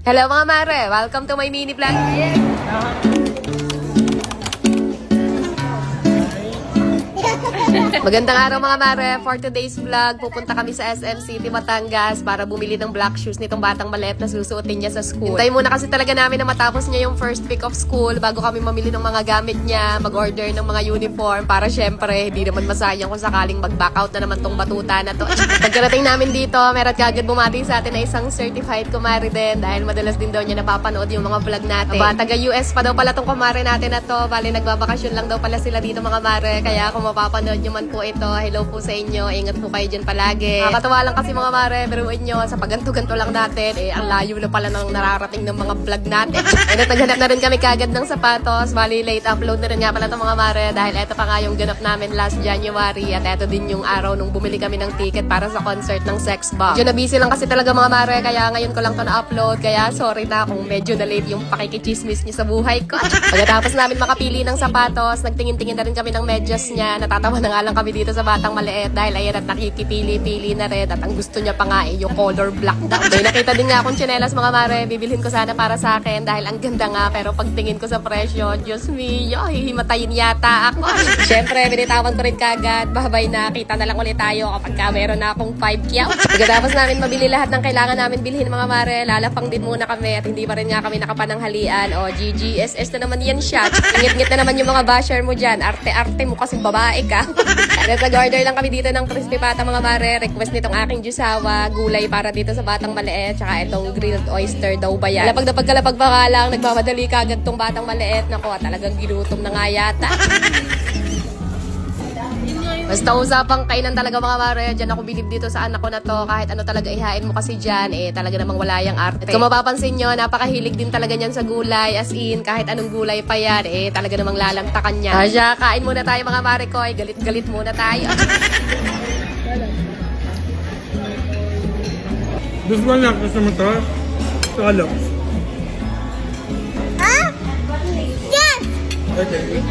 Hello mga mare! Welcome to my mini vlog! Magandang araw mga mare! For today's vlog, pupunta kami sa SM City, Batangas para bumili ng black shoes nitong batang maliit na susuotin niya sa school. Hintayin muna kasi talaga namin na matapos niya yung first week of school bago kami mamili ng mga gamit niya, mag-order ng mga uniform para syempre, hindi naman masayang kung sakaling mag-back out na naman tong batuta na to. Pagkarating namin dito, meron kagad bumati sa atin na isang certified kumari din dahil madalas din daw niya napapanood yung mga vlog natin. Taga-US pa daw pala tong kumari natin na to. Bali, nagbabakasyon lang daw pala sila dito mga mare. Kaya kung mapapanood nyo man po ito, hello po sa inyo. Ingat po kayo dyan palagi. Nakakatawa lang kasi mga mare, biruin nyo, sa paganto-ganto lang natin, ang layo na pala ng nararating ng mga vlog natin. Naghanap na rin kami kagad ng sapatos. Bali, late upload na rin nga pala itong mga mare dahil ito pa nga yung ganap namin last January at ito din yung araw nung bumili kami ng ticket para sa concert ng Sex Bomb. Medyo na busy lang kasi talaga mga mare, kaya ngayon ko lang to na-upload. Kaya sorry na kung medyo na late yung pakikichismis niyo sa buhay ko. Pagkatapos namin makapili ng sapatos, nagtingin-tingin na rin kami ng medyas niya. Natatawa na nga lang kami dito sa batang maliit dahil ayan at nakikipili-pili na rin at ang gusto niya pa nga yung color black daw. May nakita din nga akong tsinelas mga mare, bibilhin ko sana para sa akin dahil ang ganda nga pero pagtingin ko sa presyo, Diyos mio, hihimatayin yata ako. Siyempre, binitawan ko rin kagad, babay na, kita na lang ulit tayo kapag ka meron na akong 5 kyaw. Pagkatapos namin mabili lahat ng kailangan namin bilhin mga mare, lalapang din muna kami at hindi pa rin nga kami nakapananghalian. O, GGSS na naman yan siya. Ingit-ngit na naman yung mga basher mo dyan. Arte-arte mo kasing babae ka. Nag-order lang kami dito ng crispy pata mga mare. Request nitong aking jusawa, gulay para dito sa batang maliit, tsaka itong grilled oyster daw ba yan. Kalapag na pagkalapag pa nga lang, nagmamadali kagad tong batang maliit. Naku, talagang ginutom na nga yata. Basta usapang kainan talaga mga mare, dyan ako bilib dito sa anak ko na to. Kahit ano talaga ihain mo kasi dyan, talaga namang wala yung arte. At kung mapapansin nyo, napakahilig din talaga niyan sa gulay. As in, kahit anong gulay pa yan, talaga namang lalantakan niya. Asya, kain muna tayo mga mare ko. Galit-galit muna tayo. This one lang, gusto mo to? Salo. Yes! Okay.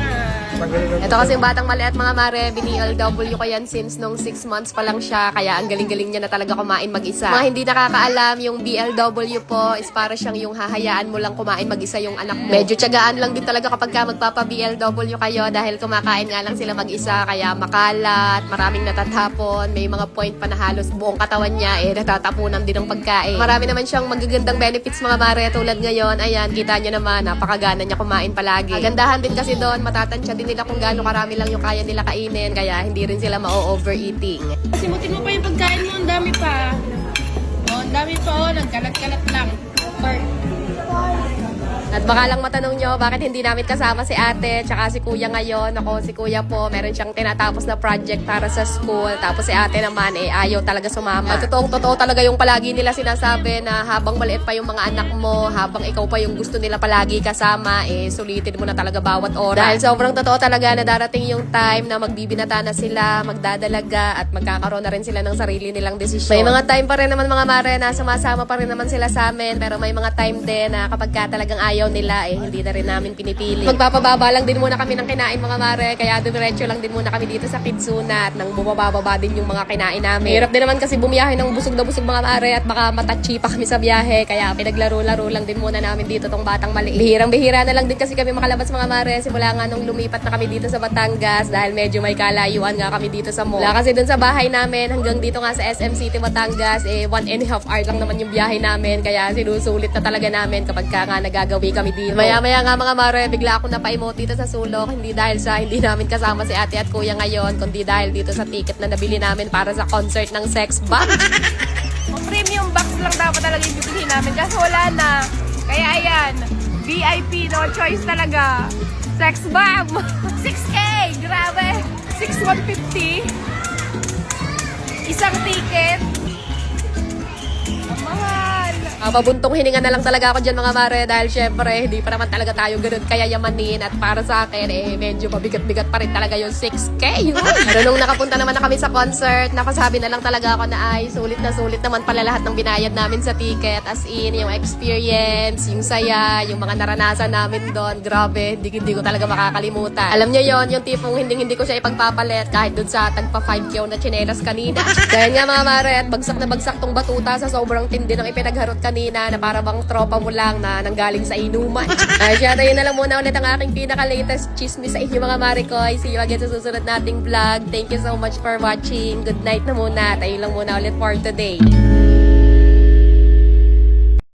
Ito kasi yung batang maliit mga mare, bini-LW ko yan since nung 6 months pa lang siya, kaya ang galing-galing niya na talaga kumain mag-isa. Mga hindi nakakaalam, yung BLW po is para siyang yung hahayaan mo lang kumain mag-isa yung anak mo. Medyo tiyagaan lang din talaga kapag ka magpapa-BLW kayo dahil kumakain nga lang sila mag-isa, kaya makalat, maraming natatapon, may mga point pa na halos buong katawan niya, natatapunan din ng pagkain. Marami naman siyang magagandang benefits mga mare, tulad ngayon, ayan, kita niyo naman, napakagana niya kumain palagi. Kagandahan din kasi doon, matatansya din nila kung gaano karami lang yung kaya nila kainin, kaya hindi rin sila ma-overeating. Simutin mo pa yung pagkain mo, ang dami pa. Ang dami pa, nagkalat-kalat lang. At baka lang matanong nyo, bakit hindi namin kasama si ate tsaka si kuya ngayon. Ako, si kuya po, meron siyang tinatapos na project para sa school. Tapos si ate naman, ayaw talaga sumama. At totoo talaga yung palagi nila sinasabi na habang maliit pa yung mga anak mo, habang ikaw pa yung gusto nila palagi kasama, sulitin mo na talaga bawat oras. Dahil sobrang totoo talaga na darating yung time na magbibinata na sila, magdadalaga, at magkakaroon na rin sila ng sarili nilang desisyon. May mga time pa rin naman mga mare na sumasama pa rin naman sila sa amin, pero may mga time din na kapag ka talagang ayaw nila, hindi na rin namin pinipili. Magpapababa lang din muna kami ng kinain mga mare, kaya dumiretso lang din muna kami dito sa Kidsuna at nang bumababa din yung mga kinain namin. Hirap din naman kasi bumiyahe ng busog na busog mga mare at baka matachi pa kami sa biyahe, kaya pinaglaro-laro lang din muna namin dito tong batang maliit. Bihirang-bihira na lang din kasi kami makalabas mga mare, simula nga nung lumipat na kami dito sa Batangas dahil medyo may kalayuan nga kami dito sa mall. Wala kasi dun sa bahay namin hanggang dito nga sa SM City Batangas, 1.5 hours lang naman yung biyahe namin, kaya sinusulit na talaga namin kapag ka nga nagagawi kami dito. Maya-maya nga mga mare, bigla akong napa-emote dito sa sulok, hindi dahil sa hindi namin kasama si ate at kuya ngayon, kundi dahil dito sa ticket na nabili namin para sa concert ng Sex Bomb. Premium box lang dapat talaga yung bibilihin namin kasi wala na. Kaya ayan, VIP, no choice talaga. Sex Bomb! 6K! Grabe! 6,150. Isang ticket. Ang mahal. Mabuntong hininga na lang talaga ako dyan mga mare dahil syempre hindi pa naman talaga tayo ganun kayayamanin at para sa akin medyo mabigat-bigat pa rin talaga yung 6K. Pero nung nakapunta naman na kami sa concert, napasabi na lang talaga ako na sulit na sulit naman pala lahat ng binayad namin sa ticket, as in yung experience, yung saya, yung mga naranasan namin doon, grabe, hindi ko talaga makakalimutan. Alam niyo yon, yung tipong hindi ko siya ipagpapalit kahit doon sa tagpa 5K na chinelas kanina. Dahil nga mga mare, at bagsak na bagsak tong batuta sa sobrang tindi ng ipinag nagharot kanina na para bang tropa mo lang na nanggaling sa inuman. Siya, tayo na lang muna ulit ang aking pinaka-latest chismis sa inyo mga Marikoy. See you again sa susunod nating vlog. Thank you so much for watching. Good night na muna. Tayo lang muna ulit for today.